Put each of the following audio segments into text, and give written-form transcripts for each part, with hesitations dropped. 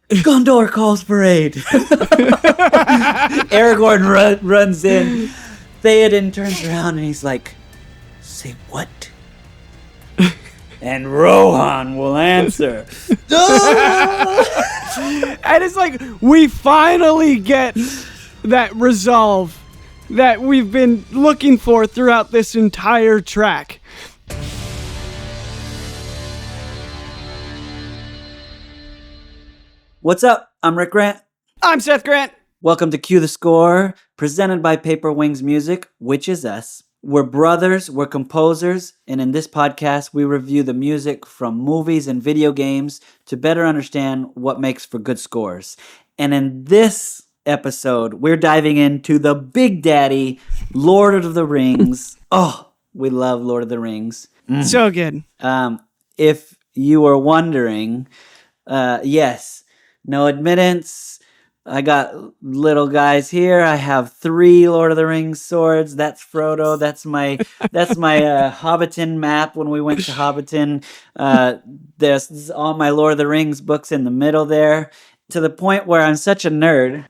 Gondor calls for aid. Aragorn runs in. Theoden turns around and he's like, say what? And Rohan will answer. And it's like, we finally get that resolve that we've been looking for throughout this entire track. What's up? I'm Rick Grant. I'm Seth Grant. Welcome to Cue the Score, presented by Paper Wings Music, which is us. We're brothers, we're composers, and in this podcast, we review the music from movies and video games to better understand what makes for good scores. And in this episode, we're diving into the Big Daddy, Lord of the Rings. Oh, we love Lord of the Rings. So good. If you were wondering, yes, no admittance. I got little guys here. I have 3 Lord of the Rings swords. That's Frodo. That's my Hobbiton map when we went to Hobbiton. There's all my Lord of the Rings books in the middle there. To the point where I'm such a nerd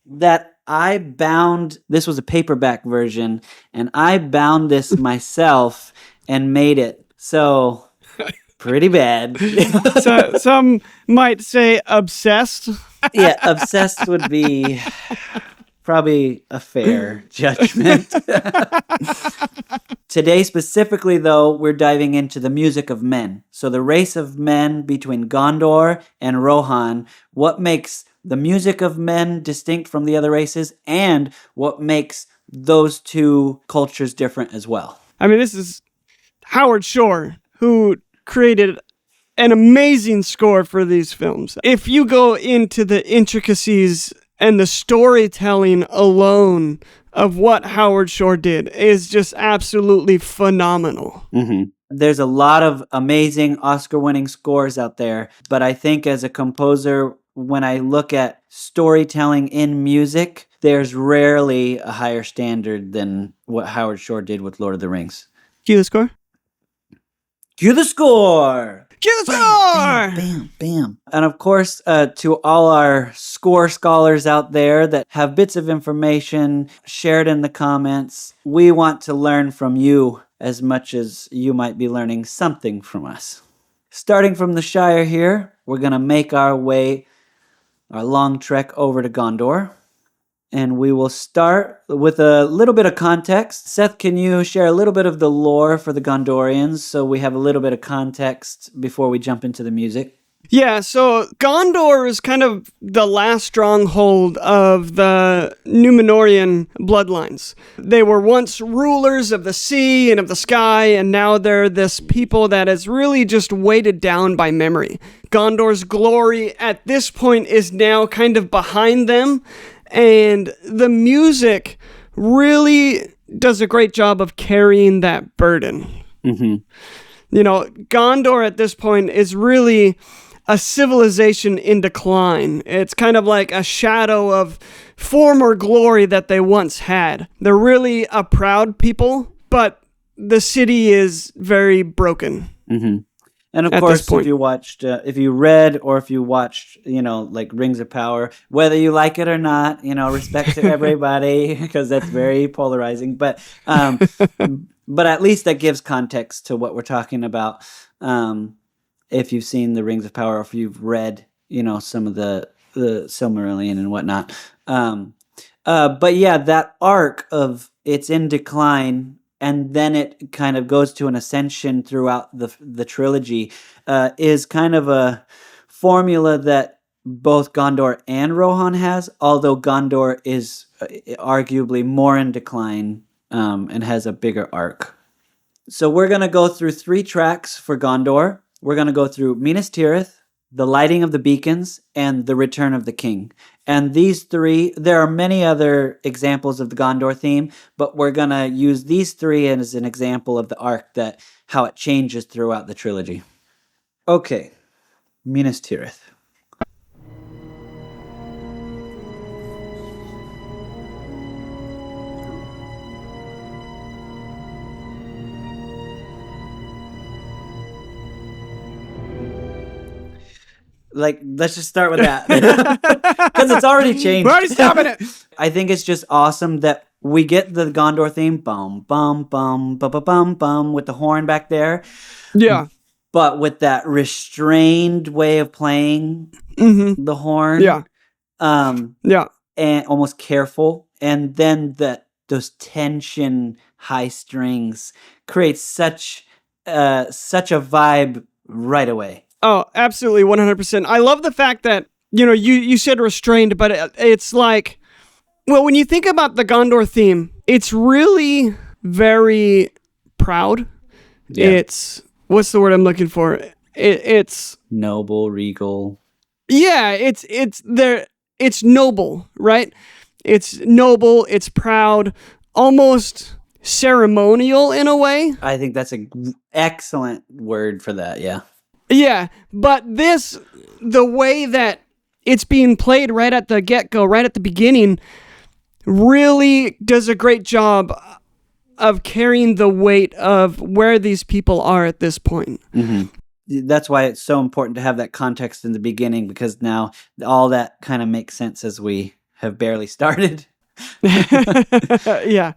that I bound, this was a paperback version, and I bound this myself and made it. So, pretty bad. So, some might say obsessed. Yeah, obsessed would be probably a fair judgment. Today specifically, though, we're diving into the music of men. So the race of men between Gondor and Rohan, what makes the music of men distinct from the other races, and what makes those two cultures different as well. I mean, this is Howard Shore, who created an amazing score for these films. If you go into the intricacies and the storytelling alone of what Howard Shore did is just absolutely phenomenal. Mm-hmm. There's a lot of amazing Oscar-winning scores out there, but I think as a composer, when I look at storytelling in music, there's rarely a higher standard than what Howard Shore did with Lord of the Rings. Cue the score. Cue the score! Cue the score! Bam, bam, bam. And of course, to all our score scholars out there that have bits of information shared in the comments, we want to learn from you as much as you might be learning something from us. Starting from the Shire here, we're going to make our long trek over to Gondor. And we will start with a little bit of context. Seth, can you share a little bit of the lore for the Gondorians so we have a little bit of context before we jump into the music? Yeah, so Gondor is kind of the last stronghold of the Númenórean bloodlines. They were once rulers of the sea and of the sky, and now they're this people that is really just weighted down by memory. Gondor's glory at this point is now kind of behind them, and the music really does a great job of carrying that burden. Mm-hmm. You know, Gondor at this point is really a civilization in decline. It's kind of like a shadow of former glory that they once had. They're really a proud people, but the city is very broken. Mm-hmm. And of course, if you watched, if you read or if you watched, like Rings of Power, whether you like it or not, respect to everybody because that's very polarizing. But at least that gives context to what we're talking about. If you've seen the Rings of Power, or if you've read, some of the Silmarillion and whatnot. But yeah, that arc of it's in decline. And then it kind of goes to an ascension throughout the trilogy, is kind of a formula that both Gondor and Rohan has, although Gondor is arguably more in decline and has a bigger arc. So we're going to go through 3 tracks for Gondor. We're going to go through Minas Tirith, The Lighting of the Beacons, and The Return of the King. And these 3, there are many other examples of the Gondor theme, but we're going to use these 3 as an example of the arc, how it changes throughout the trilogy. Okay, Minas Tirith. Like, let's just start with that. Because it's already changed. We're already stopping it. I think it's just awesome that we get the Gondor theme, bum, bum, bum, bum, bum, bum, bum, with the horn back there. Yeah. But with that restrained way of playing the horn. Yeah. Yeah. And almost careful. And then those tension high strings creates such a vibe right away. Oh, absolutely, 100%. I love the fact that, you said restrained, but it's like, well, when you think about the Gondor theme, it's really very proud. Yeah. It's, what's the word I'm looking for? It's noble, regal. Yeah, it's noble, right? It's noble, it's proud, almost ceremonial in a way. I think that's an excellent word for that, yeah. Yeah, but the way that it's being played right at the get-go, right at the beginning, really does a great job of carrying the weight of where these people are at this point. Mm-hmm. That's why it's so important to have that context in the beginning, because now all that kind of makes sense as we have barely started. Yeah.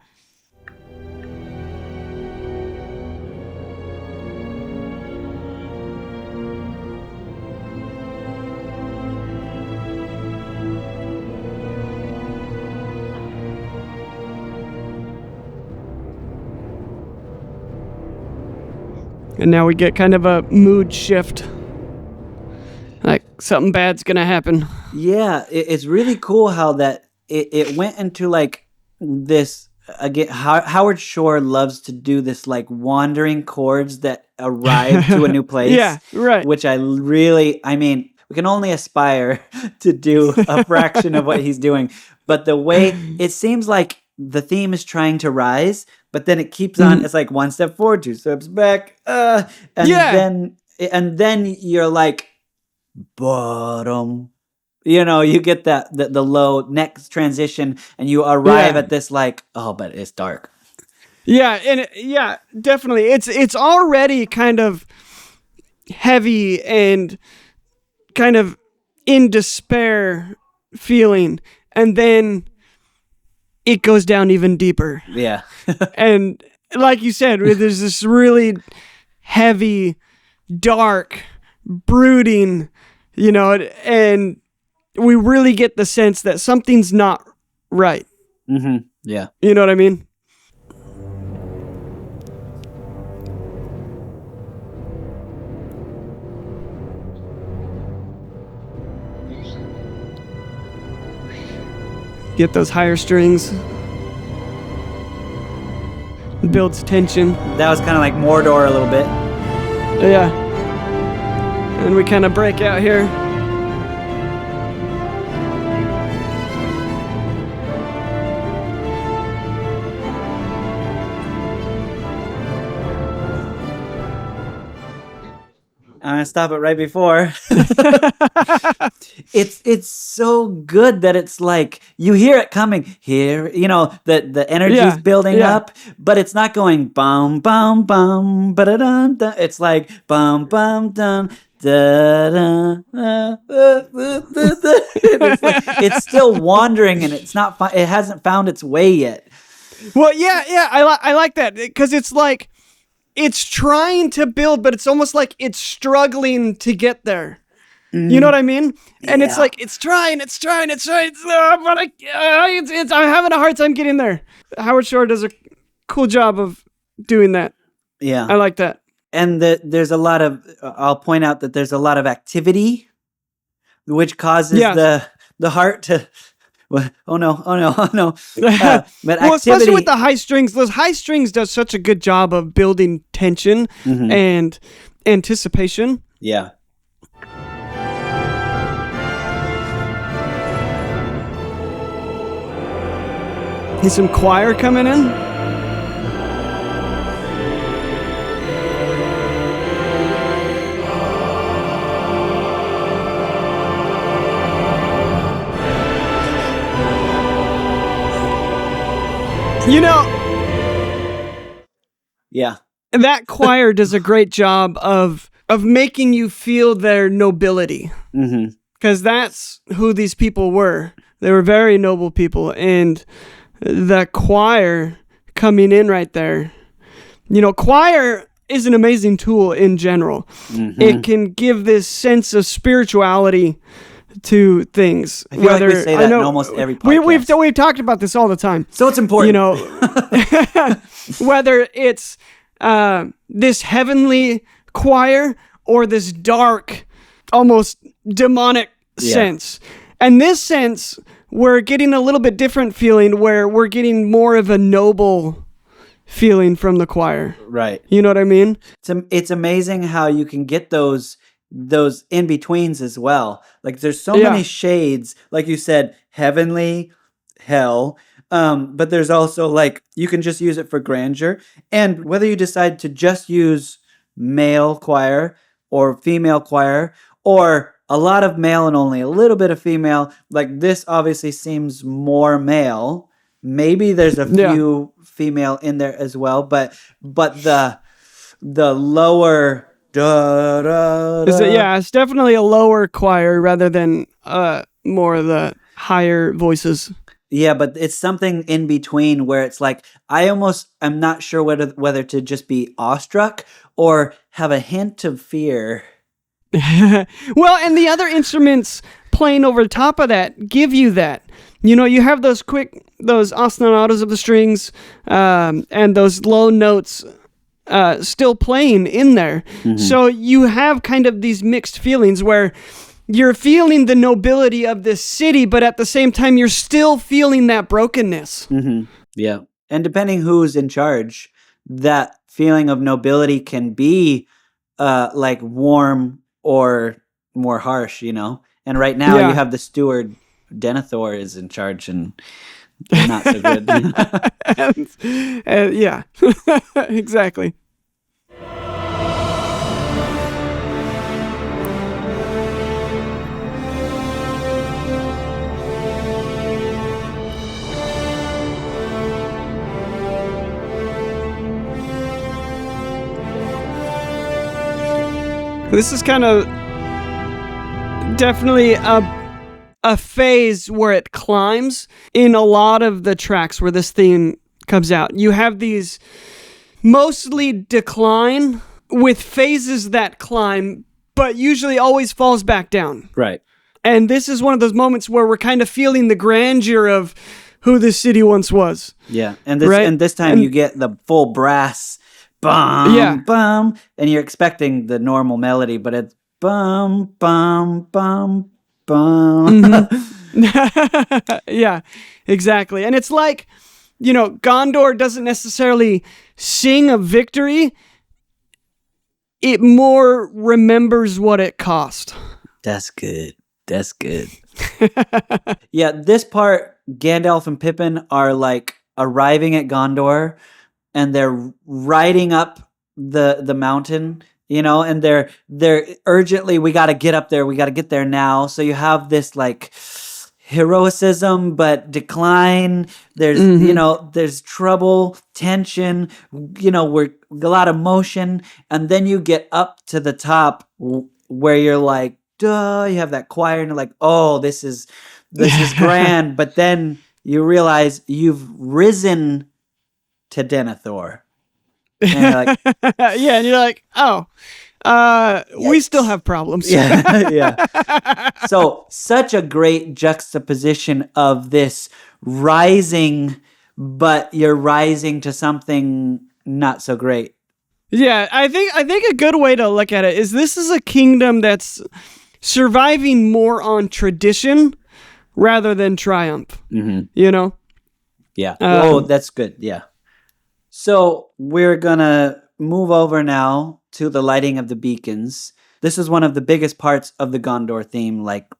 And now we get kind of a mood shift. Like something bad's gonna happen. Yeah, it's really cool how that it went into like this again. Howard Shore loves to do this like wandering chords that arrive to a new place. Yeah, right. Which we can only aspire to do a fraction of what he's doing. But the way it seems like the theme is trying to rise, but then it keeps on. It's like one step forward, two steps back, and then you're like, bottom. You get the low next transition, and you arrive at this like, oh, but it's dark. Yeah, and definitely, it's already kind of heavy and kind of in despair feeling, and then it goes down even deeper. Yeah. And like you said, there's this really heavy, dark, brooding, and we really get the sense that something's not right. Mm-hmm. Yeah. You know what I mean? Get those higher strings. Builds tension. That was kind of like Mordor a little bit. Yeah. And we kind of break out here. I'm gonna stop it right before. It's so good that it's like you hear it coming here. The energy's building up, but it's not going bum bum bum ba da dun. It's like bum bum dun. Da, da, it's still wandering, and it's not. It hasn't found its way yet. Well, yeah, I like that, because it's like it's trying to build, but it's almost like it's struggling to get there. You know what I mean? And it's like it's trying. But I'm having a hard time getting there. Howard Shore does a cool job of doing that. Yeah, I like that. And there's a lot of. I'll point out that there's a lot of activity, which causes the heart to. Oh no! But well, especially with the high strings, those high strings does such a good job of building tension and anticipation. Yeah. Here's some choir coming in. Yeah. That choir does a great job of making you feel their nobility. Because that's who these people were. They were very noble people. And the choir coming in right there, choir is an amazing tool in general. It can give this sense of spirituality to things. I feel like we say that in almost every podcast. We've talked about this all the time. So it's important. Whether it's this heavenly choir or this dark, almost demonic sense. And this sense, we're getting a little bit different feeling where we're getting more of a noble feeling from the choir. Right. You know what I mean? It's amazing how you can get those in-betweens as well. Like there's so many shades, like you said, heavenly, hell, but there's also like, you can just use it for grandeur. And whether you decide to just use male choir or female choir, or a lot of male and only a little bit of female, like this obviously seems more male. Maybe there's a few female in there as well, but the lower it's definitely a lower choir rather than more of the higher voices. Yeah, but it's something in between where it's like I'm not sure whether to just be awestruck or have a hint of fear. Well, and the other instruments playing over top of that give you that. You have those ostinatos of the strings and those low notes still playing in there. So you have kind of these mixed feelings where you're feeling the nobility of this city, but at the same time, you're still feeling that brokenness. Yeah. And depending who's in charge, that feeling of nobility can be like warm or more harsh, And right now you have the steward, Denethor, is in charge and not so good. Yeah, exactly. This is kind of definitely a phase where it climbs in a lot of the tracks where this theme comes out. You have these mostly decline with phases that climb, but usually always falls back down. Right. And this is one of those moments where we're kind of feeling the grandeur of who this city once was. Yeah. And this time you get the full brass bum, bum, and you're expecting the normal melody, but it's bum, bum, bum, bum. Yeah, exactly. And it's like, Gondor doesn't necessarily sing a victory. It more remembers what it cost. That's good. Yeah, this part, Gandalf and Pippin are like arriving at Gondor, and they're riding up the mountain, and they're urgently, we got to get up there. We got to get there now. So you have this like heroicism, but decline. There's, there's trouble, tension, we're a lot of motion. And then you get up to the top where you're like, duh, you have that choir and you're like, oh, this is grand. But then you realize you've risen to Denethor. And you're like, yeah, and you're like, oh, we still have problems. Yeah. So such a great juxtaposition of this rising, but you're rising to something not so great. Yeah, I think a good way to look at it is this is a kingdom that's surviving more on tradition rather than triumph. Yeah. That's good. Yeah. So we're going to move over now to the lighting of the beacons. This is one of the biggest parts of the Gondor theme, like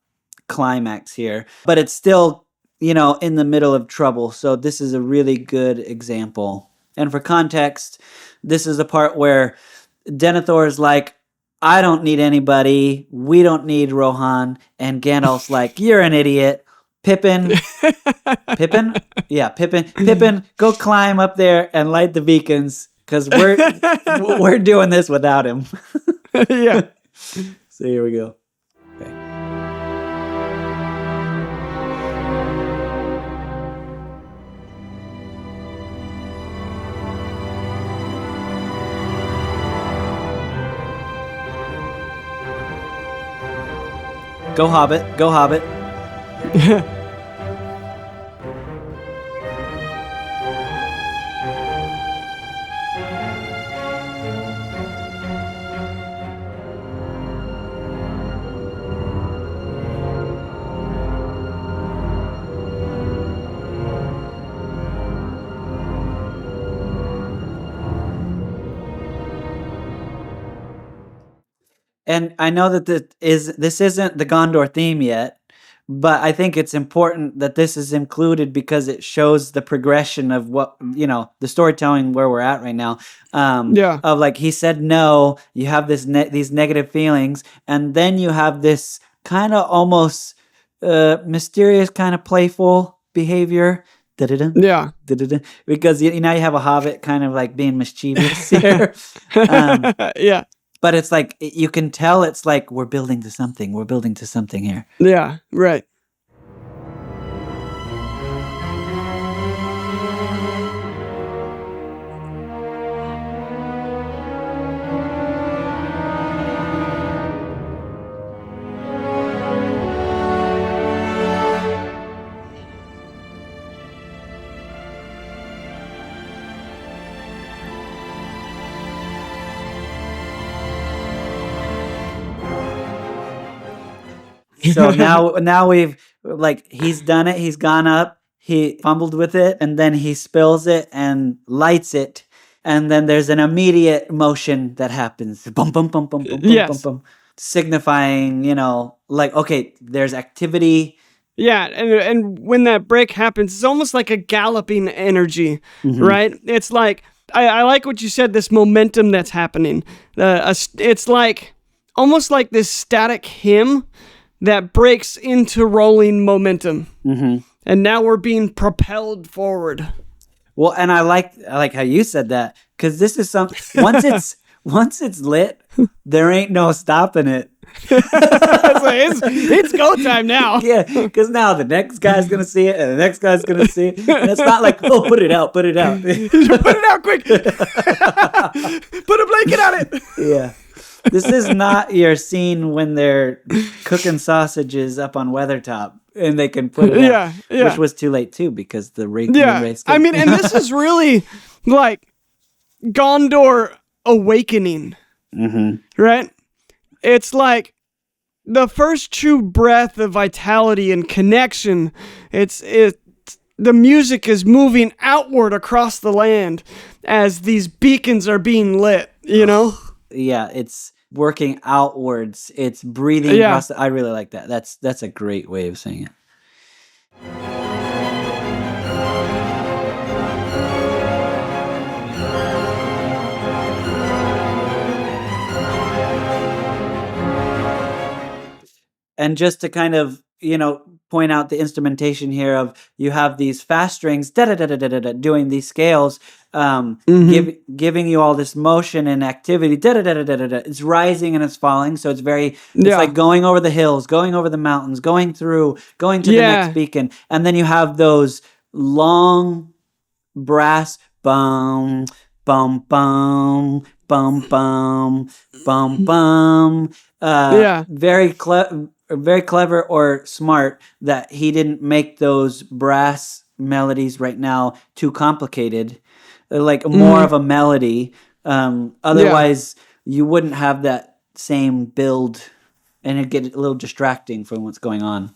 climax here. But it's still, in the middle of trouble. So this is a really good example. And for context, this is a part where Denethor is like, I don't need anybody. We don't need Rohan. And Gandalf's like, you're an idiot. Pippin, go climb up there and light the beacons because we're doing this without him. Yeah. So here we go. Okay. Go Hobbit. Go Hobbit. And I know that this isn't the Gondor theme yet, but I think it's important that this is included because it shows the progression of what, the storytelling where we're at right now. Of like, he said no, you have these negative feelings, and then you have this kind of almost mysterious, kind of playful behavior. Da-da-da, Yeah. da-da-da, because now you have a hobbit kind of like being mischievous here. Yeah. But it's like, you can tell it's like, we're building to something. We're building to something here. Yeah, right. So now we've, like, he's done it. He's gone up. He fumbled with it, and then he spills it and lights it. And then there's an immediate motion that happens. Bum, bum, bum, bum, bum, Yes. bum, bum, signifying, like, okay, there's activity. Yeah, and when that break happens, it's almost like a galloping energy, right? It's like, I like what you said, this momentum that's happening. It's like, almost like this static hymn that breaks into rolling momentum. And now we're being propelled forward. Well, and I like how you said that, because this is once it's lit, there ain't no stopping it. It's go time now. Yeah, because now the next guy's gonna see it, and the next guy's gonna see it, and it's not like, oh, put it out. Put it out quick. Put a blanket on it. Yeah. This is not your scene when they're cooking sausages up on Weathertop and they can put it out, which was too late too, because the race. I mean, and this is really like Gondor awakening, right? It's like the first true breath of vitality and connection. The music is moving outward across the land as these beacons are being lit, Yeah, it's working outwards. It's breathing across. I really like that. That's a great way of saying it. And just to kind of, point out the instrumentation here of, you have these fast strings, da-da-da-da-da-da, doing these scales, giving you all this motion and activity, da-da-da-da-da-da. It's rising and it's falling, so it's like going over the hills, going over the mountains, going to the next beacon, and then you have those long brass bum, bum, bum, bum, bum, bum, bum. Very clever or smart that he didn't make those brass melodies right now too complicated. They're like more of a melody. Otherwise, you wouldn't have that same build, and it'd get a little distracting from what's going on.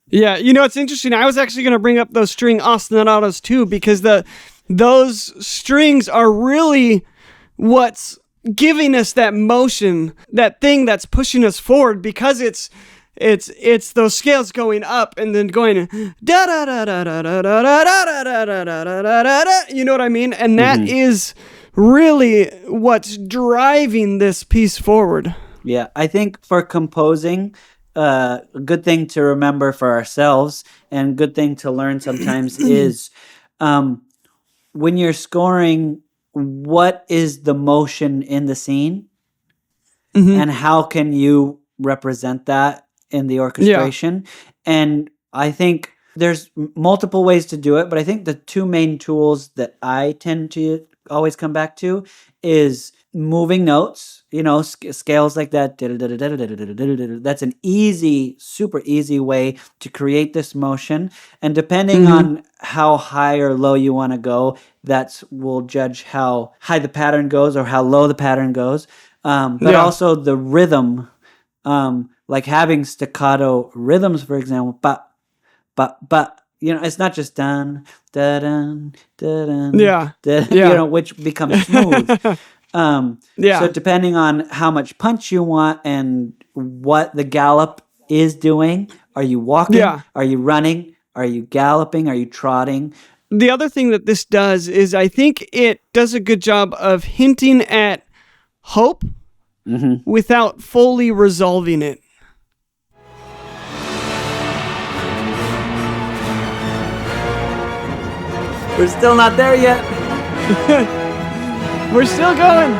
Yeah, it's interesting. I was actually going to bring up those string ostinatos too, because those strings are really what's giving us that motion, that thing that's pushing us forward, because it's those scales going up and then going da da da da da da da da da da da da da da. You know what I mean? And that is really what's driving this piece forward. Yeah, I think for composing, a good thing to remember for ourselves and good thing to learn sometimes is when you're scoring, what is the motion in the scene, and how can you represent that in the orchestration? And I think there's multiple ways to do it, but I think the two main tools that I tend to always come back to is moving notes scales like that. That's an easy, super easy way to create this motion. And depending on how high or low you want to go, that will judge how high the pattern goes or how low the pattern goes. But also the rhythm, like having staccato rhythms, for example, but, it's not just dun, da dun, da dun, which becomes smooth. So depending on how much punch you want and what the gallop is doing, are you walking? Are you running? Are you galloping? Are you trotting? The other thing that this does is I think it does a good job of hinting at hope without fully resolving it. We're still not there yet. We're still going.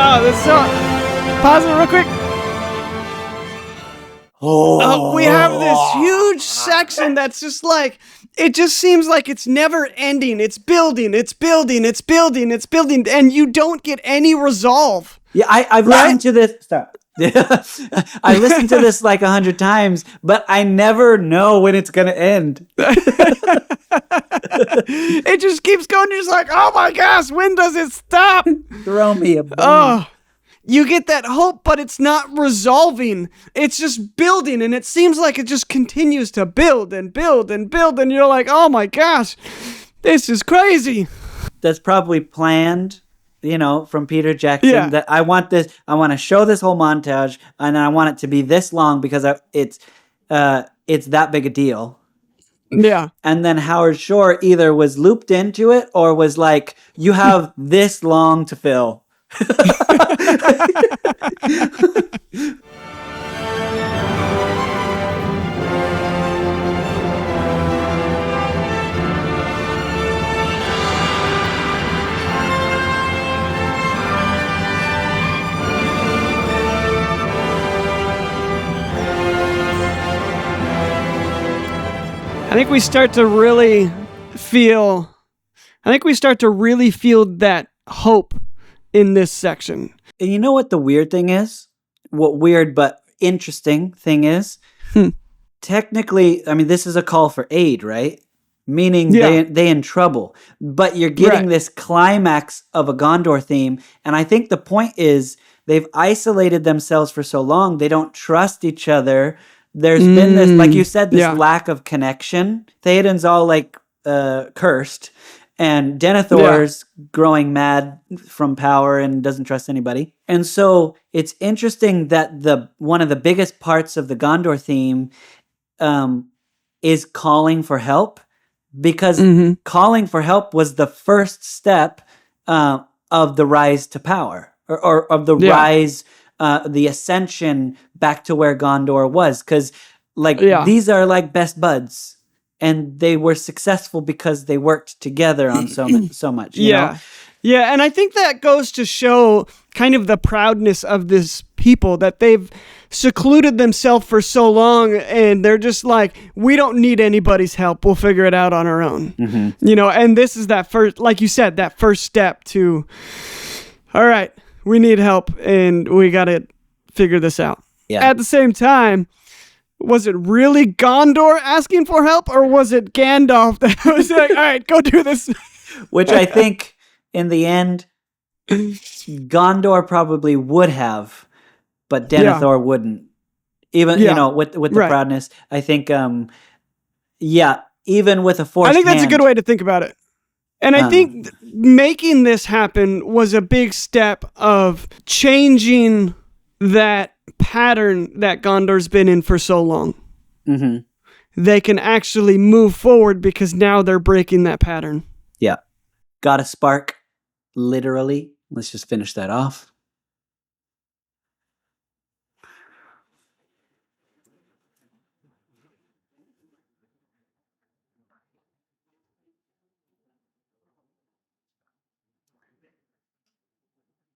Oh, this song. Pause it real quick. We have this huge section that's just like, it just seems like it's never ending. It's building, it's building, it's building, it's building, and you don't get any resolve. Yeah, I've listened to this. Stop. I listened to this like 100 times, but I never know when it's going to end. It just keeps going. You're just like, oh my gosh, when does it stop? Throw me a bone. Oh, you get that hope, but it's not resolving. It's just building, and it seems like it just continues to build and build and build, and you're like, oh my gosh, this is crazy. That's probably planned, from Peter Jackson, that I want to show this whole montage, and I want it to be this long because it's that big a deal. Yeah. And then Howard Shore either was looped into it or was like, you have this long to fill. I think we start to really feel that hope in this section. And you know what the weird thing is? What weird but interesting thing is? Technically, I mean, this is a call for aid, right? Meaning they in trouble. But you're getting this climax of a Gondor theme. And I think the point is they've isolated themselves for so long. They don't trust each other. There's been this, like you said, this lack of connection. Theoden's all like cursed. And Denethor's growing mad from power and doesn't trust anybody. And so it's interesting that one of the biggest parts of the Gondor theme is calling for help, because calling for help was the first step of the rise to power, or of the rise, the ascension back to where Gondor was. Because these are like best buds. And they were successful because they worked together on so much. You know? Yeah, and I think that goes to show kind of the proudness of this people, that they've secluded themselves for so long, and they're just like, we don't need anybody's help. We'll figure it out on our own. And this is that first, like you said, that first step to, all right, we need help, and we got to figure this out. Yeah. At the same time, was it really Gondor asking for help, or was it Gandalf that was like, all right, go do this? Which I think, in the end, Gondor probably would have, but Denethor wouldn't. Even, with the proudness, I think, even with a forced I think that's hand, a good way to think about it. And I think making this happen was a big step of changing that pattern that Gondor's been in for so long. They can actually move forward because now they're breaking that pattern. Yeah. Got a spark, literally. Let's just finish that off.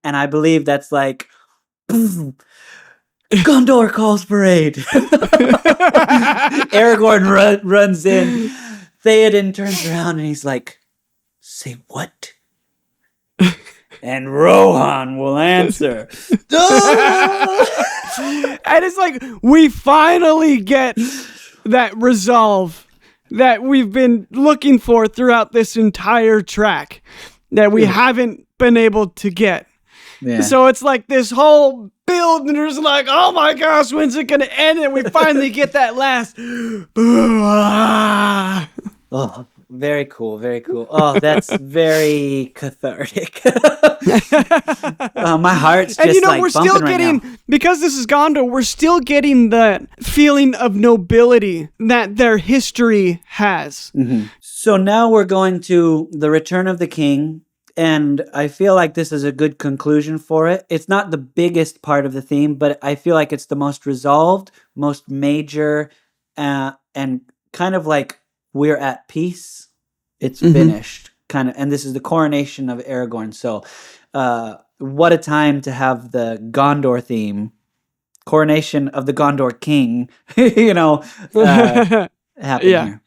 And I believe that's like, Gondor calls parade. Aragorn runs in. Theoden turns around and he's like, say what? And Rohan will answer. And it's like, we finally get that resolve that we've been looking for throughout this entire track that we haven't been able to get. Yeah. So it's like this whole build, and there's like, oh my gosh, when's it going to end? And we finally get that last. Oh, very cool, very cool. Oh, that's very cathartic. My heart's just like we're still getting, right now. Because this is Gondor, we're still getting that feeling of nobility that their history has. Mm-hmm. So now we're going to the Return of the King. And I feel like this is a good conclusion for it. It's not the biggest part of the theme, but I feel like it's the most resolved, most major, and kind of like we're at peace. It's finished, kind of. And this is the coronation of Aragorn. So what a time to have the Gondor theme, coronation of the Gondor King, happen here.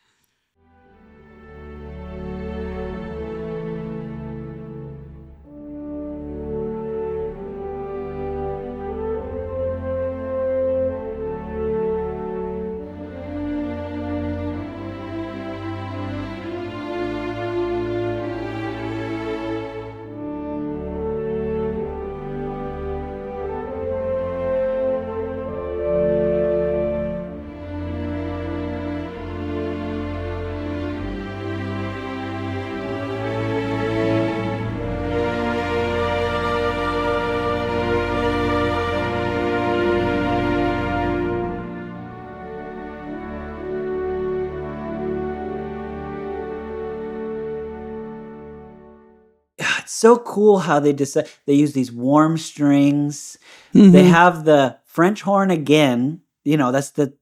So cool how they decide. They use these warm strings. They have the French horn again. That's the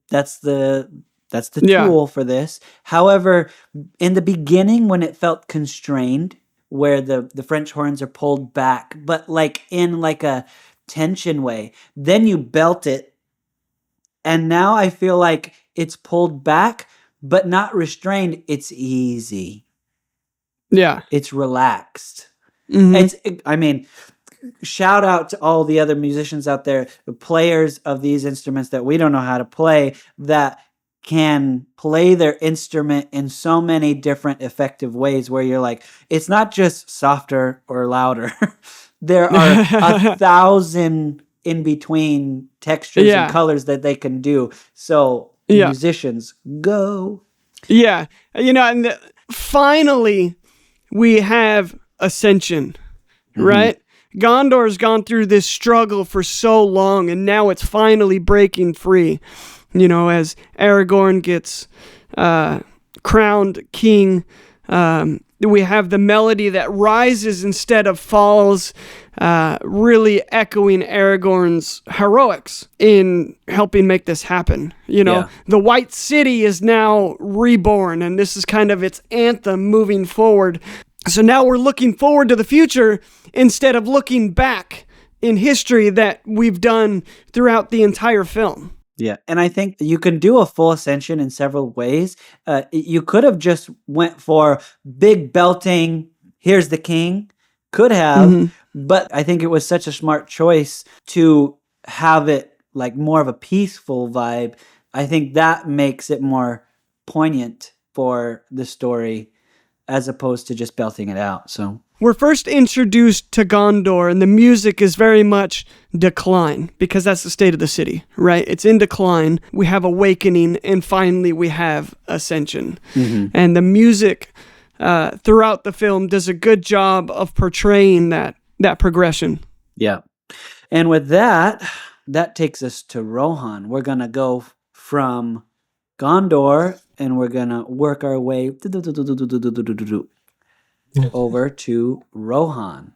tool for this. However, in the beginning, when it felt constrained, where the French horns are pulled back, but like in like a tension way, then you belt it, and now I feel like it's pulled back, but not restrained. It's easy. Yeah, it's relaxed. Mm-hmm. Shout out to all the other musicians out there, the players of these instruments that we don't know how to play, that can play their instrument in so many different effective ways where you're like, it's not just softer or louder. There are 1,000 in between textures and colors that they can do. So musicians, go. Yeah. And finally we have Ascension, right? Gondor's gone through this struggle for so long, and now it's finally breaking free. As Aragorn gets crowned king, we have the melody that rises instead of falls, really echoing Aragorn's heroics in helping make this happen. The White City is now reborn, and this is kind of its anthem moving forward. So now we're looking forward to the future instead of looking back in history that we've done throughout the entire film. Yeah, and I think you can do a full Ascension in several ways. You could have just went for big belting, here's the king, could have, but I think it was such a smart choice to have it like more of a peaceful vibe. I think that makes it more poignant for the story as opposed to just belting it out. So we're first introduced to Gondor, and the music is very much decline, because that's the state of the city, right? It's in decline. We have awakening, and finally we have ascension. And the music throughout the film does a good job of portraying that progression. Yeah. And with that takes us to Rohan. We're going to go from Gondor, and we're going to work our way over to Rohan.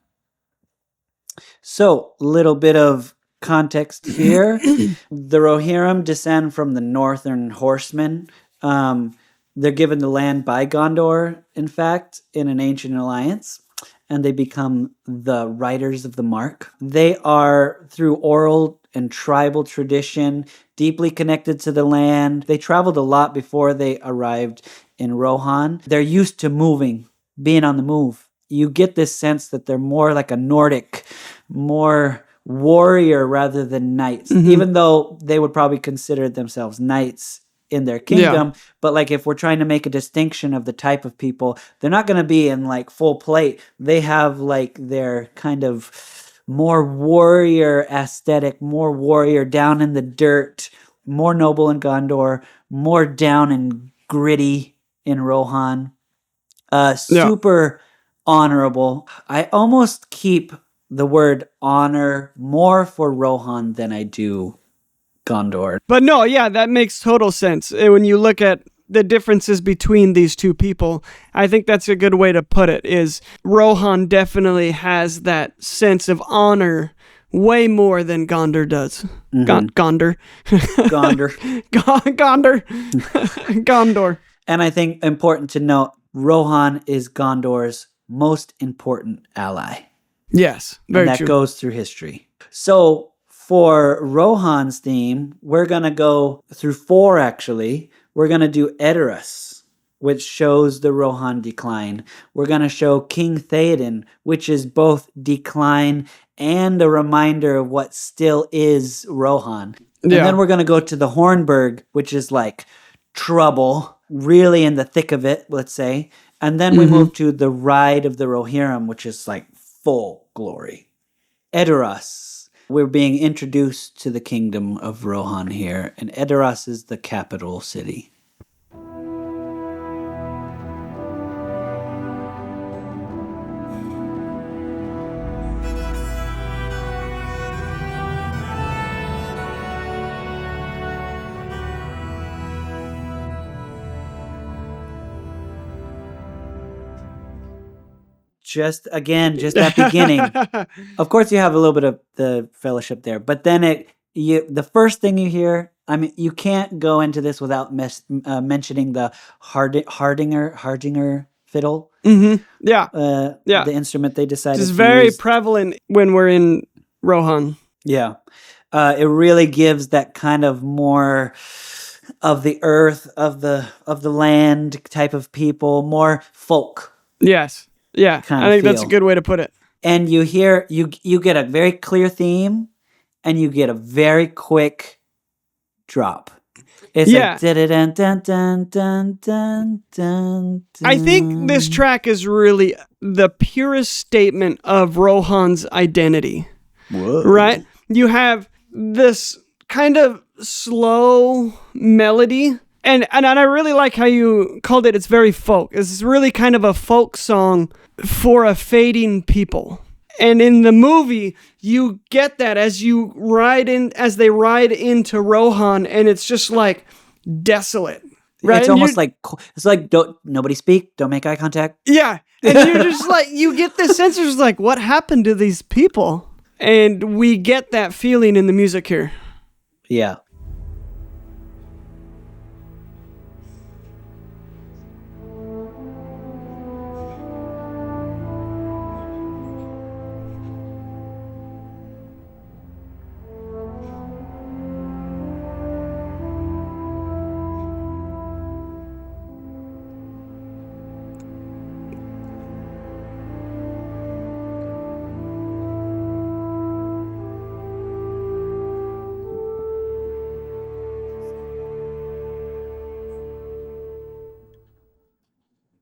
So, little bit of context here. The Rohirrim descend from the northern horsemen. They're given the land by Gondor, in fact, in an ancient alliance. and they become the riders of the mark. They are, through oral and tribal tradition, deeply connected to the land. They traveled a lot before they arrived in Rohan. They're used to moving, being on the move. You get this sense that they're more like a Nordic, more warrior rather than knights, even though they would probably consider themselves knights in their kingdom. Yeah. But like if we're trying to make a distinction of the type of people, they're not going to be in like full plate. They have like their kind of more warrior aesthetic, more warrior down in the dirt, more noble in Gondor, more down and gritty in Rohan. Super honorable. I almost keep the word honor more for Rohan than I do Gondor. But no, yeah, that makes total sense. When you look at the differences between these two people, I think that's a good way to put it, is Rohan definitely has that sense of honor way more than Gondor does. Gondor. Gondor. And I think important to note, Rohan is Gondor's most important ally. Yes, very true. And that goes through history. So for Rohan's theme, we're going to go through 4, actually. We're going to do Edoras, which shows the Rohan decline. We're going to show King Theoden, which is both decline and a reminder of what still is Rohan. And then we're going to go to the Hornburg, which is like trouble, really in the thick of it, let's say. And then we move to the Ride of the Rohirrim, which is like full glory. Edoras. We're being introduced to the kingdom of Rohan here, and Edoras is the capital city. Just that beginning. Of course, you have a little bit of the fellowship there, but then the first thing you hear, I mean, you can't go into this without mentioning the Hardinger fiddle. Mm-hmm. The instrument they decided it's to very use. prevalent when we're in Rohan. Yeah. It really gives that kind of more of the earth, of the land type of people, more folk. Yes. Yeah, I think that's a good way to put it. And you hear, you get a very clear theme, and you get a very quick drop. It's like dun dun dun dun dun dun. I think this track is really the purest statement of Rohan's identity. Whoa. Right? You have this kind of slow melody. And I really like how you called it, it's very folk. It's really kind of a folk song for a fading people. And in the movie, you get that as they ride into Rohan, and it's just like desolate. Right? It's almost like, don't nobody speak, don't make eye contact. Yeah. And you're just like, you get this sense of like, what happened to these people? And we get that feeling in the music here. Yeah.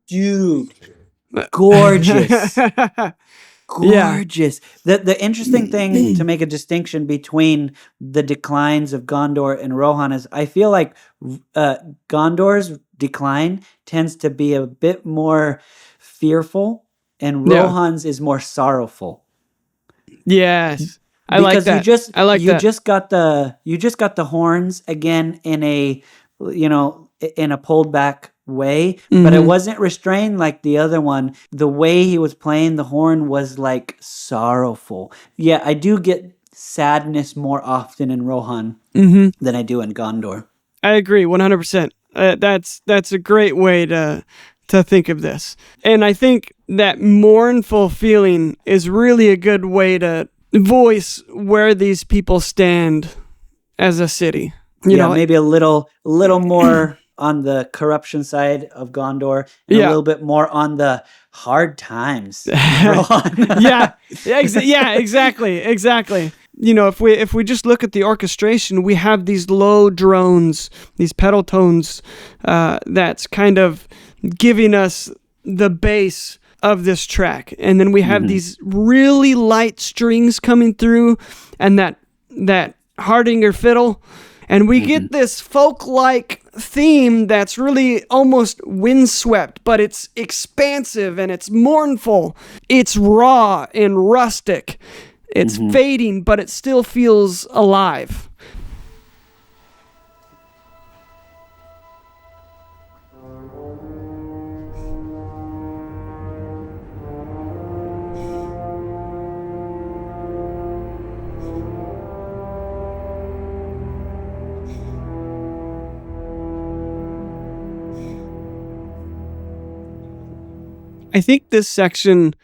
Dude, gorgeous. Gorgeous. The interesting thing to make a distinction between the declines of Gondor and Rohan is I feel like Gondor's decline tends to be a bit more fearful, and Rohan's is more sorrowful. Yes. I like that. You just got the horns again in a pulled back way, but it wasn't restrained like the other one. The way he was playing the horn was like sorrowful. Yeah, I do get sadness more often in Rohan than I do in Gondor. I agree 100%. That's a great way to to think of this. And I think that mournful feeling is really a good way to voice where these people stand as a city. You know, maybe a little more on the corruption side of Gondor, and a little bit more on the hard times. yeah, exactly. You know, if we just look at the orchestration, we have these low drones, these pedal tones, that's kind of giving us the bass of this track, and then we have these really light strings coming through, and that Hardinger fiddle, and we get this folk-like theme that's really almost windswept, but it's expansive and it's mournful. It's raw and rustic. It's fading, but it still feels alive. I think this section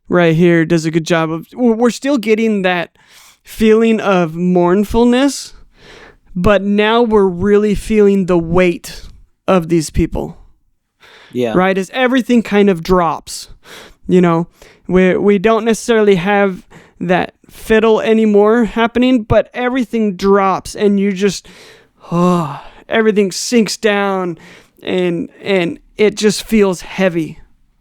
right here does a good job of, we're still getting that feeling of mournfulness, but now we're really feeling the weight of these people. Yeah. Right? As everything kind of drops, you know, we don't necessarily have that fiddle anymore happening, but everything drops and you just, everything sinks down and it just feels heavy.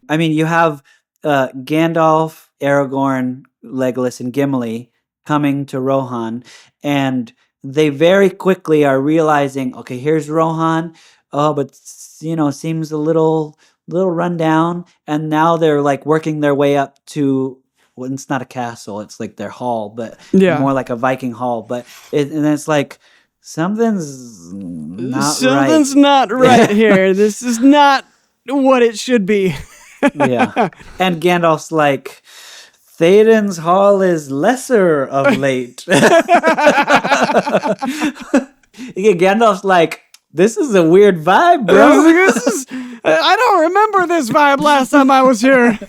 I mean, you have Gandalf, Aragorn, Legolas, and Gimli coming to Rohan, and they very quickly are realizing, okay, here's Rohan. Oh, but you know, seems a little run down, and now they're like working their way up to. Well, it's not a castle; it's like their hall, but more like a Viking hall. But and it's like something's not right here. This is not what it should be. Yeah. And Gandalf's like, Theoden's hall is lesser of late. Gandalf's like, this is a weird vibe, bro. I don't remember this vibe last time I was here.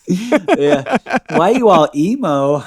Yeah. Why are you all emo?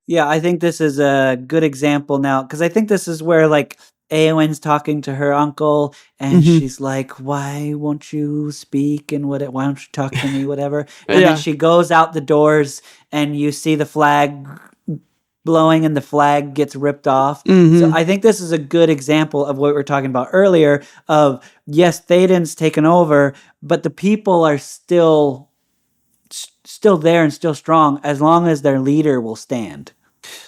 Yeah, I think this is a good example now, because I think this is where like Eowyn's talking to her uncle, and she's like, "Why won't you speak? And why don't you talk to me? Whatever." And then she goes out the doors, and you see the flag blowing, and the flag gets ripped off. So I think this is a good example of what we were talking about earlier. Of yes, Theoden's taken over, but the people are still there and still strong as long as their leader will stand.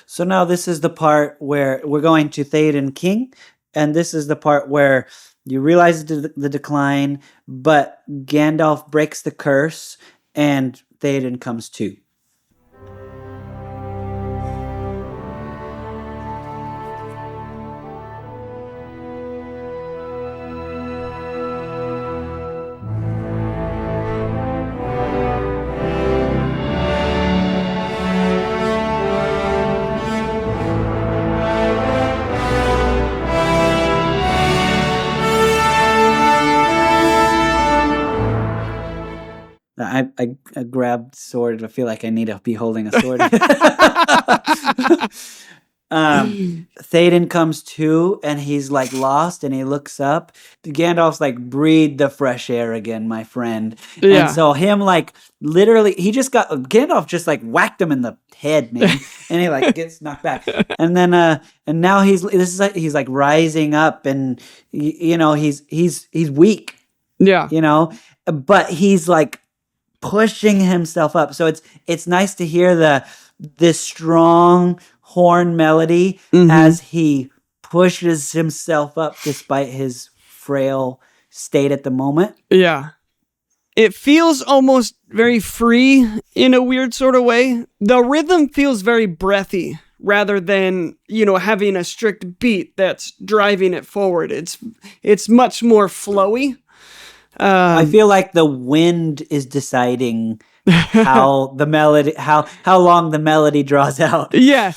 So now this is the part where we're going to Theoden King, and this is the part where you realize the decline, but Gandalf breaks the curse, and Theoden comes to. I grabbed sword. I feel like I need to be holding a sword. Theoden comes to, and he's like lost, and he looks up. Gandalf's like, breathe the fresh air again, my friend. Yeah. And so him like literally, Gandalf just like whacked him in the head, man, and he like gets knocked back. And then and now he's like rising up, and you know he's weak. Yeah, you know, but he's like pushing himself up. So it's nice to hear this strong horn melody as he pushes himself up despite his frail state at the moment. Yeah. It feels almost very free in a weird sort of way. The rhythm feels very breathy rather than, having a strict beat that's driving it forward. It's much more flowy. I feel like the wind is deciding how the melody, how long the melody draws out. Yeah.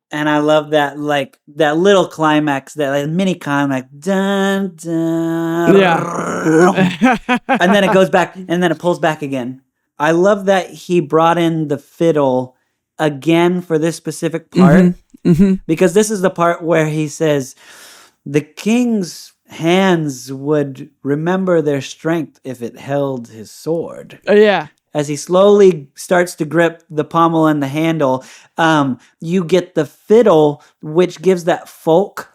And I love that, like, that little climax, that mini climax. Dun, dun, Yeah. and then it goes back, and then it pulls back again. I love that he brought in the fiddle again for this specific part, because this is the part where he says, the king's hands would remember their strength if it held his sword. Yeah. As he slowly starts to grip the pommel and the handle, you get the fiddle, which gives that folk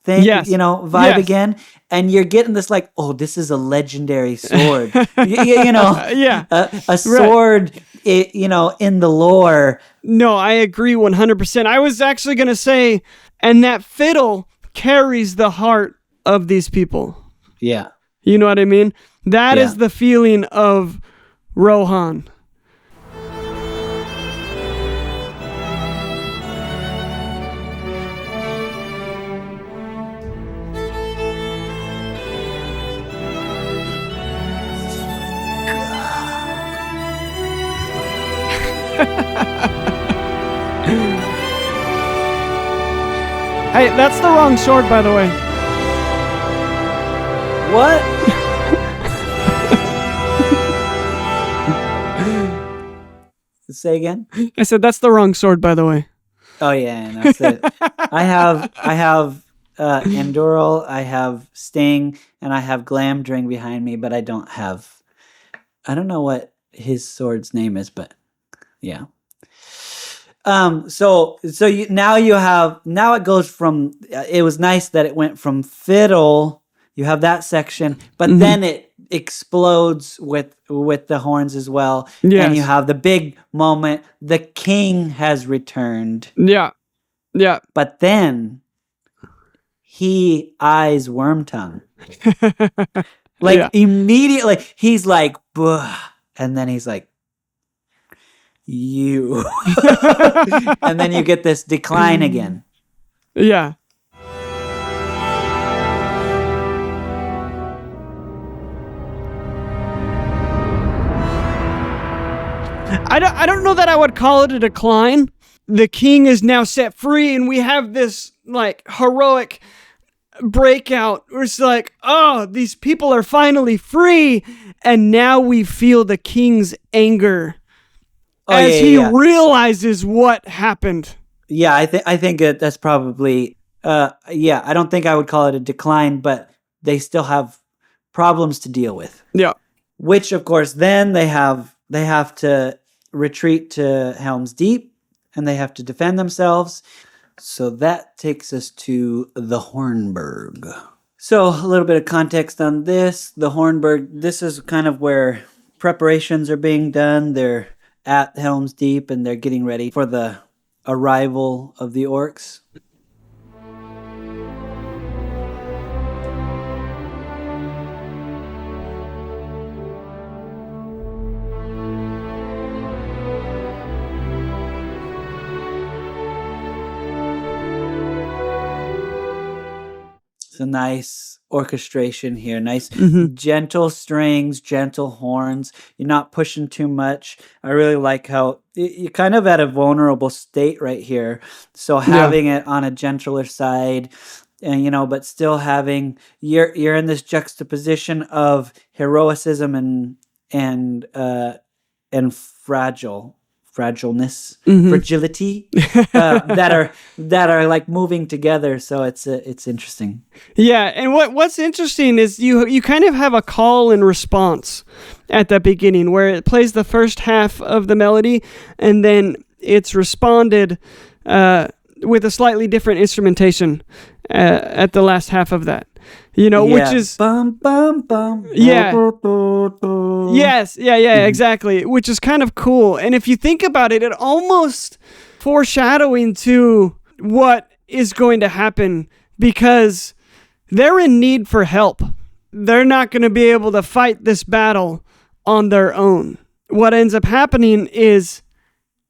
thing, vibe again. And you're getting this like, oh, this is a legendary sword. Yeah. A sword, in the lore. No, I agree 100%. I was actually going to say, and that fiddle carries the heart of these people. Yeah. You know what I mean? That is the feeling of Rohan. Hey, that's the wrong sword, by the way. What? Say again? I said that's the wrong sword, by the way. Oh yeah, no, that's it. I have Endural, I have Sting, and I have Glamdring behind me, but I don't know what his sword's name is, but yeah. So now it goes from, it was nice that it went from fiddle, you have that section, but then it explodes with the horns as well. Yes. And you have the big moment, the king has returned. Yeah. Yeah. But then he eyes Wormtongue. Immediately he's like, "Buh," and then he's like, you. And then you get this decline again. Yeah. I don't know that I would call it a decline. The king is now set free, and we have this like heroic breakout. It's like, oh, these people are finally free, and now we feel the king's anger as he realizes what happened. Yeah, I think that's probably I don't think I would call it a decline, but they still have problems to deal with. Yeah. Which of course then they have to retreat to Helm's Deep, and they have to defend themselves. So that takes us to the Hornburg. So a little bit of context on this. The Hornburg, this is kind of where preparations are being done. They're at Helm's Deep, and they're getting ready for the arrival of the orcs. It's a nice orchestration here. Nice, gentle strings, gentle horns. You're not pushing too much. I really like how you're kind of at a vulnerable state right here. So having it on a gentler side, and but still having you're in this juxtaposition of heroicism and fragileness, fragility that are like moving together. So it's interesting. Yeah, and what's interesting is you kind of have a call and response at the beginning where it plays the first half of the melody, and then it's responded with a slightly different instrumentation at the last half of that. which is bum bum bum. Yes, exactly, which is kind of cool. And if you think about it, it almost foreshadowing to what is going to happen, because they're in need for help. They're not going to be able to fight this battle on their own. What ends up happening is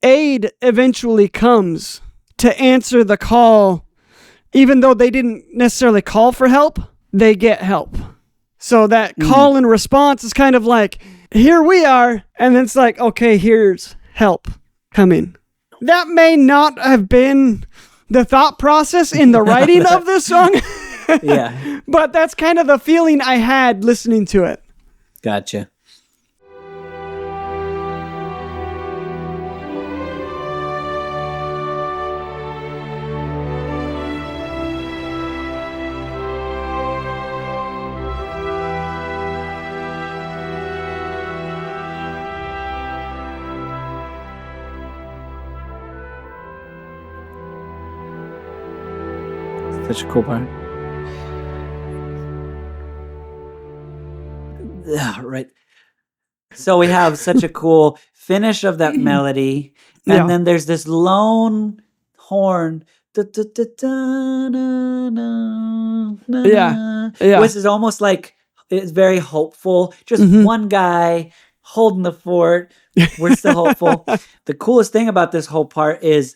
aid eventually comes to answer the call. Even though they didn't necessarily call for help, they get help. So that call and response is kind of like, here we are, and then it's like, okay, here's help coming. That may not have been the thought process in the writing of this song. Yeah. But that's kind of the feeling I had listening to it. Gotcha. Such a cool part. Yeah, right. So we have such a cool finish of that melody, and then there's this lone horn, which is almost like it's very hopeful. Just one guy holding the fort. We're still hopeful. The coolest thing about this whole part is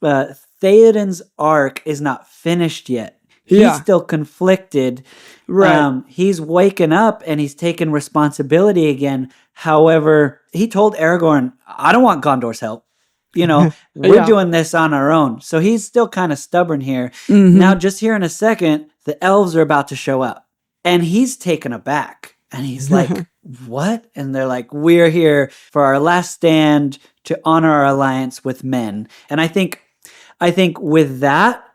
Theoden's arc is not finished yet. He's still conflicted. Right. He's waking up and he's taking responsibility again. However, he told Aragorn, I don't want Gondor's help. We're doing this on our own. So he's still kind of stubborn here. Now, just here in a second, the elves are about to show up. And he's taken aback. And he's like, what? And they're like, we're here for our last stand to honor our alliance with men. And I think with that,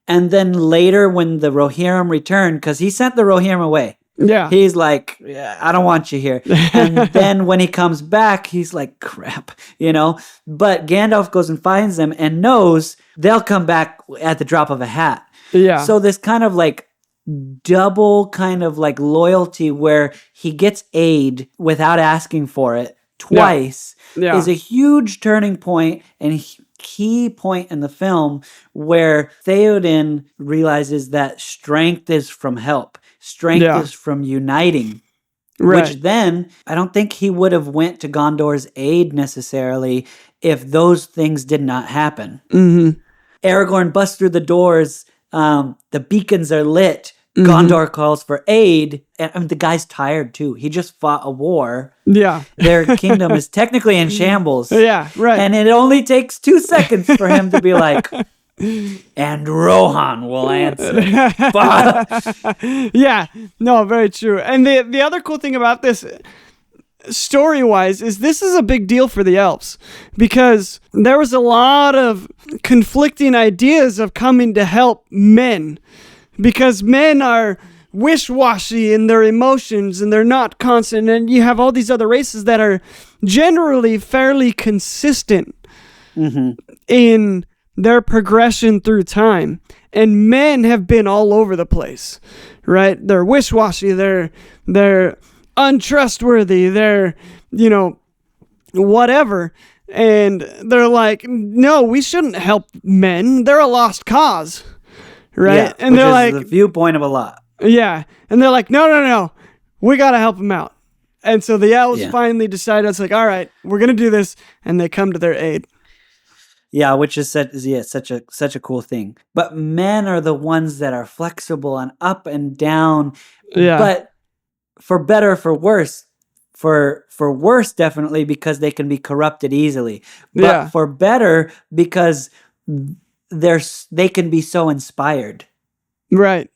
and then later when the Rohirrim return, because he sent the Rohirrim away. Yeah. He's like, I don't want you here. And then when he comes back, he's like, crap, But Gandalf goes and finds them and knows they'll come back at the drop of a hat. Yeah. So this kind of like double kind of like loyalty where he gets aid without asking for it twice is a huge turning point and key point in the film where Theoden realizes that strength is from help. Strength is from uniting. Right. Which then, I don't think he would have went to Gondor's aid necessarily if those things did not happen. Aragorn busts through the doors. The beacons are lit. Gondor calls for aid. And the guy's tired too. He just fought a war. Yeah. Their kingdom is technically in shambles. Yeah, right. And it only takes 2 seconds for him to be like, and Rohan will answer. Yeah, no, very true. And the other cool thing about this, story-wise, is this is a big deal for the elves because there was a lot of conflicting ideas of coming to help men because men are wish-washy in their emotions and they're not constant, and you have all these other races that are generally fairly consistent in their progression through time, and men have been all over the place, right? They're wish-washy, they're untrustworthy, they're whatever, and they're like, no, we shouldn't help men, they're a lost cause, right? Yeah, and they're which is like the viewpoint of a lot. Yeah, and they're like, no, we gotta help them out. And so the elves finally decided, it's like, all right, we're gonna do this, and they come to their aid. Yeah, which is such a cool thing. But men are the ones that are flexible and up and down. Yeah. But for better or for worse, for worse definitely because they can be corrupted easily. But for better because they can be so inspired. Right.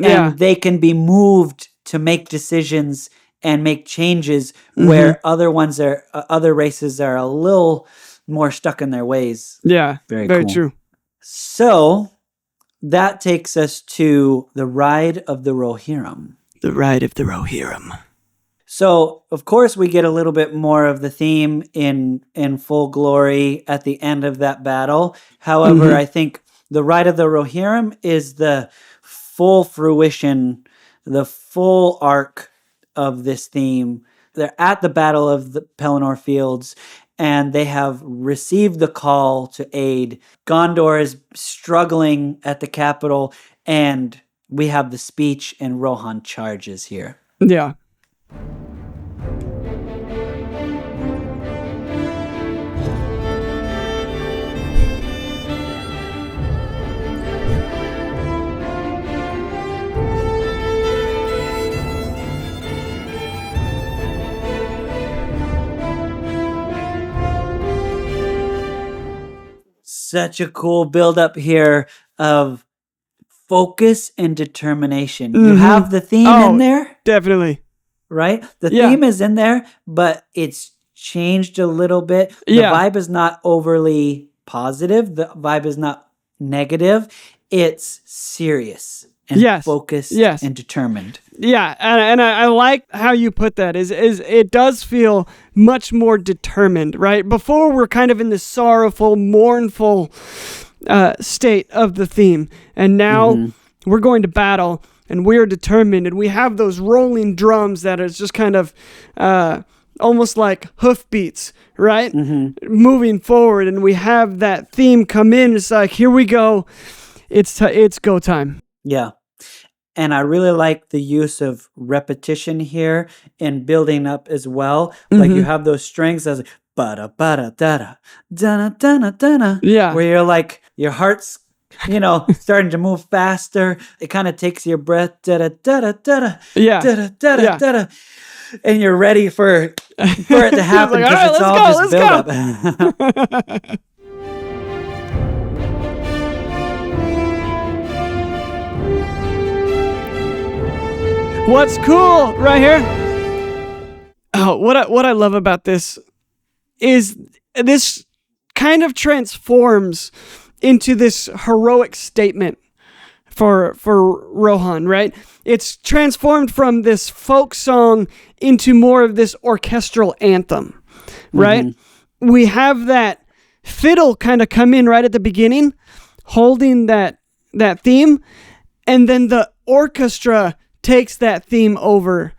And they can be moved to make decisions and make changes where other races are a little more stuck in their ways. Yeah, very cool. True. So that takes us to the Ride of the Rohirrim. The Ride of the Rohirrim. So, of course, we get a little bit more of the theme in full glory at the end of that battle. However, I think the Ride of the Rohirrim is the full fruition the full arc of this theme. They're at the Battle of the Pelennor Fields, and they have received the call to aid. Gondor is struggling at the capital, and we have the speech, and Rohan charges here. Yeah. Such a cool build-up here of focus and determination. You have the theme in there. Definitely. Right? The theme is in there, but it's changed a little bit. The vibe is not overly positive. The vibe is not negative. It's serious and focused and determined. Yeah, and I like how you put that. Is it does feel much more determined, right? Before we're kind of in this sorrowful, mournful state of the theme, and now we're going to battle, and we're determined, and we have those rolling drums that is just kind of almost like hoofbeats, right? Moving forward, and we have that theme come in. It's like, here we go. It's go time. Yeah. And I really like the use of repetition here in building up as well. Like you have those strings as ba-da, ba-da, da-da, da-da, da-da, da-da. Yeah. Where you're like, your heart's, starting to move faster. It kind of takes your breath, da-da, da-da, da-da, da-da, da-da, da-da. And you're ready for it to happen because it's all just build up. What's cool right here? Oh, what I love about this is this kind of transforms into this heroic statement for Rohan, right? It's transformed from this folk song into more of this orchestral anthem, right? We have that fiddle kind of come in right at the beginning, holding that theme, and then the orchestra takes that theme over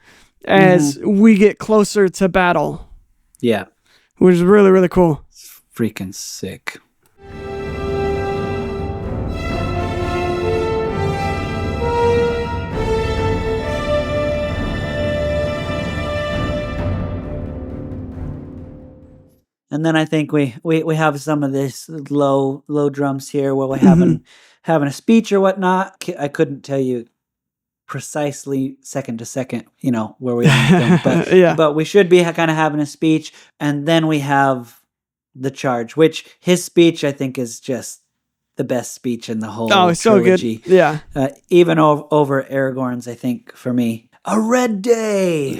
as we get closer to battle. Yeah. Which is really, really cool. It's freaking sick. And then I think we have some of this low drums here where we're having a speech or whatnot. I couldn't tell you precisely second to second, where we are, but we should be kind of having a speech, and then we have the charge, which his speech I think is just the best speech in the whole trilogy. So good. Yeah, even over Aragorn's, I think, for me. A red day.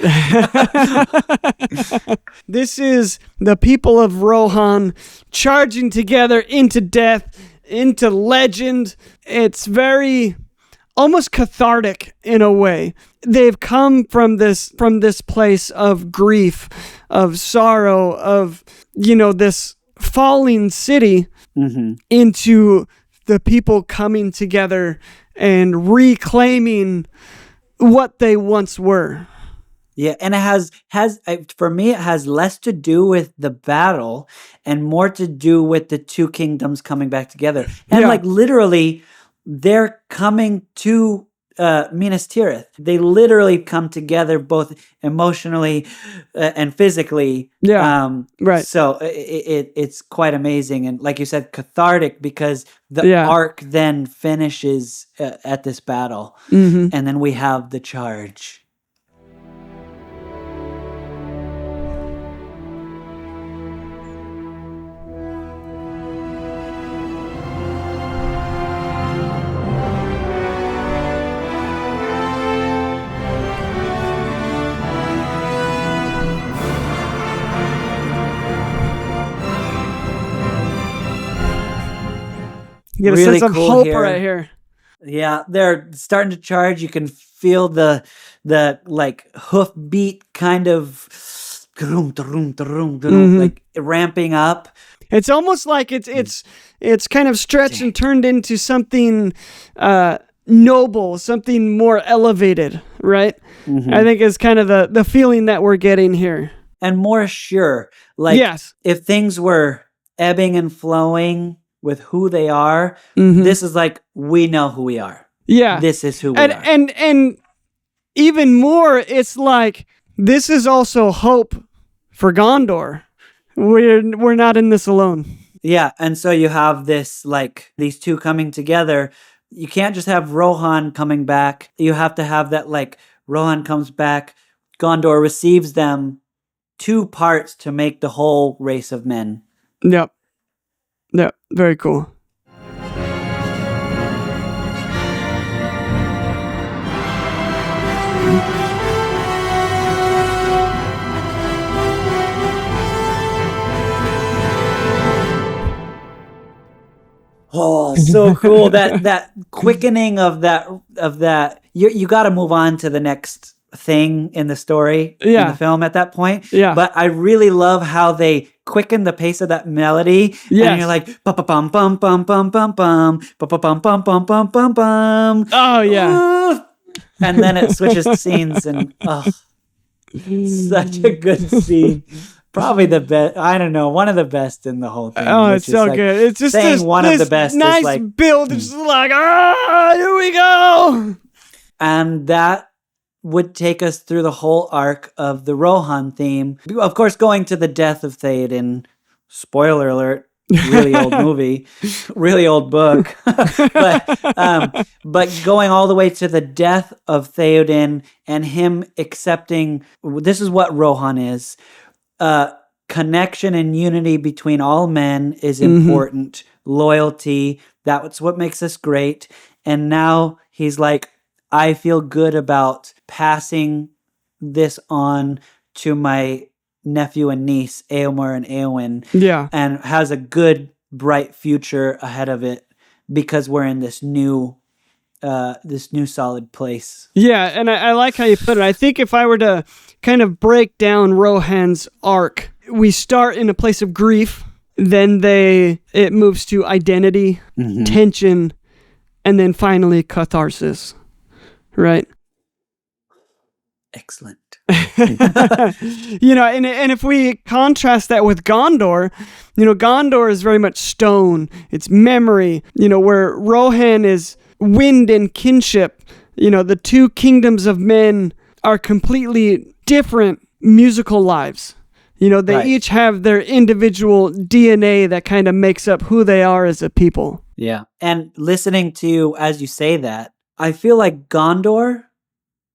This is the people of Rohan charging together into death, into legend. It's very almost cathartic in a way. They've come from this place of grief, of sorrow, of this falling city into the people coming together and reclaiming what they once were. Yeah, and it has for me it has less to do with the battle and more to do with the two kingdoms coming back together. And like literally they're coming to Minas Tirith. They literally come together both emotionally and physically. Yeah, right. So it's quite amazing. And like you said, cathartic because the arc then finishes at this battle. And then we have the charge. You get a sense of hope right here. Yeah, they're starting to charge. You can feel the like hoof beat kind of like ramping up. It's almost like it's kind of stretched and turned into something noble, something more elevated, right? Mm-hmm. I think is kind of the feeling that we're getting here. And more sure. Like, yes. If things were ebbing and flowing with who they are, this is like, we know who we are. Yeah. This is who we are. And even more, it's like, this is also hope for Gondor. We're not in this alone. Yeah, and so you have this, like, these two coming together. You can't just have Rohan coming back. You have to have that, like, Rohan comes back, Gondor receives them, two parts to make the whole race of men. Yep. Very cool. Oh, so cool. that quickening of that. You got to move on to the next thing in the story in the film at that point. Yeah. But I really love how they quicken the pace of that melody. Yes. And you're like bum bum bum bum bum bum bum bum bum bum bum bum bum bum. Oh yeah. And then it switches scenes and such a good scene. Probably the best. I don't know, one of the best in the whole thing. Oh, it's so like good. It's just saying one of the best. Nice is like, build. It's just like, here we go. And that would take us through the whole arc of the Rohan theme. Of course, going to the death of Theoden. Spoiler alert. Really old movie, really old book. but going all the way to the death of Theoden and him accepting, this is what Rohan is. Connection and unity between all men is important. Loyalty, that's what makes us great. And now he's like, I feel good about passing this on to my nephew and niece, Eomer and Eowyn. Yeah. And has a good, bright future ahead of it because we're in this new solid place. Yeah, and I like how you put it. I think if I were to kind of break down Rohan's arc, we start in a place of grief, then it moves to identity, tension, and then finally catharsis. Right? Excellent. And if we contrast that with Gondor, Gondor is very much stone. It's memory, where Rohan is wind and kinship. The two kingdoms of men are completely different musical lives. They each have their individual DNA that kind of makes up who they are as a people. Yeah. And listening to you as you say that, I feel like Gondor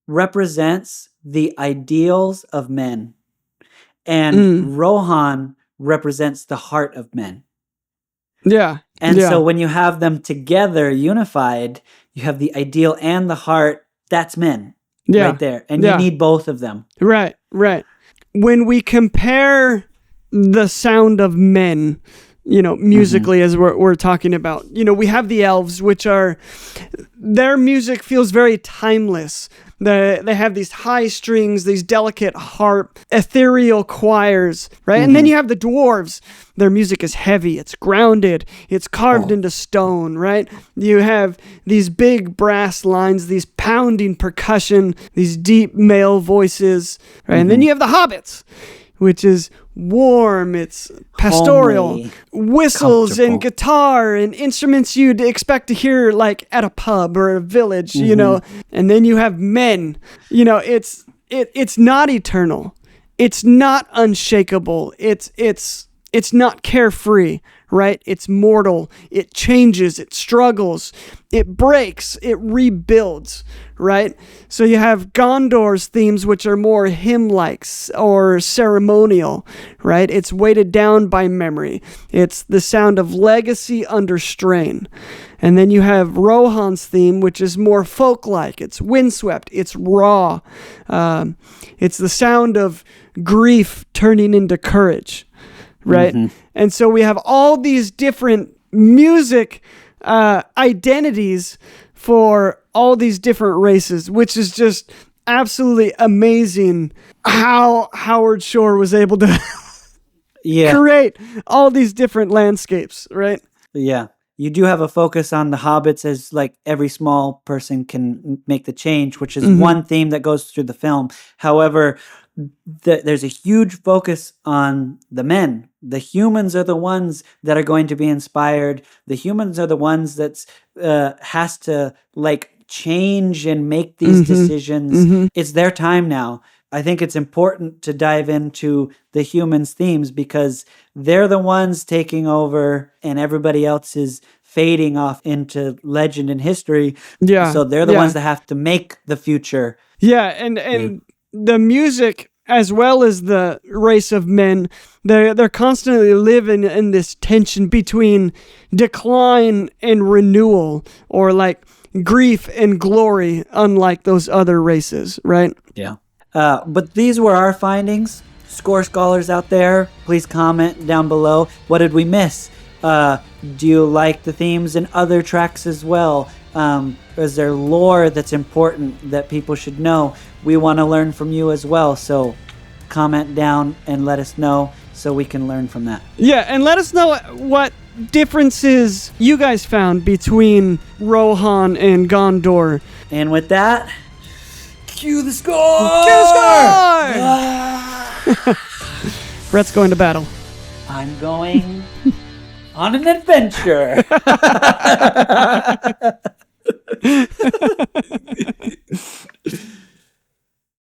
represents the ideals of men, and Rohan represents the heart of men. Yeah. And so when you have them together, unified, you have the ideal and the heart. That's men right there. And you need both of them. Right. When we compare the sound of men, musically, as we're talking about, we have the elves, which their music feels very timeless. They have these high strings, these delicate harp, ethereal choirs, right? And then you have the dwarves. Their music is heavy, it's grounded, it's carved into stone, right? You have these big brass lines, these pounding percussion, these deep male voices, right? And then you have the hobbits, which is warm, it's pastoral, homely, whistles and guitar and instruments you'd expect to hear like at a pub or a village, and then you have men, it's not eternal, it's not unshakable, it's not carefree, right? It's mortal, it changes, it struggles, it breaks, it rebuilds, right? So you have Gondor's themes, which are more hymn-like or ceremonial, right? It's weighted down by memory. It's the sound of legacy under strain. And then you have Rohan's theme, which is more folk-like. It's windswept, it's raw. It's the sound of grief turning into courage, right? And so we have all these different music identities for all these different races, which is just absolutely amazing how Howard Shore was able to create all these different landscapes, right? Yeah. you do have a focus on the hobbits as like every small person can make the change, which is one theme that goes through the film. However, there's a huge focus on the men. The humans are the ones that are going to be inspired. The humans are the ones that's has to like change and make these decisions. It's their time now. I think it's important to dive into the humans' themes because they're the ones taking over and everybody else is fading off into legend and history. Yeah. So they're the ones that have to make the future. Yeah, and the music as well as the race of men, they're constantly living in this tension between decline and renewal, or like grief and glory, unlike those other races, right? Yeah. But these were our findings. Score scholars out there, please comment down below. What did we miss? Do you like the themes in other tracks as well? Is there lore that's important that people should know? We want to learn from you as well. So comment down and let us know so we can learn from that. Yeah, and let us know what differences you guys found between Rohan and Gondor. And with that, cue the score! Cue the score! Brett's going to battle. I'm going on an adventure.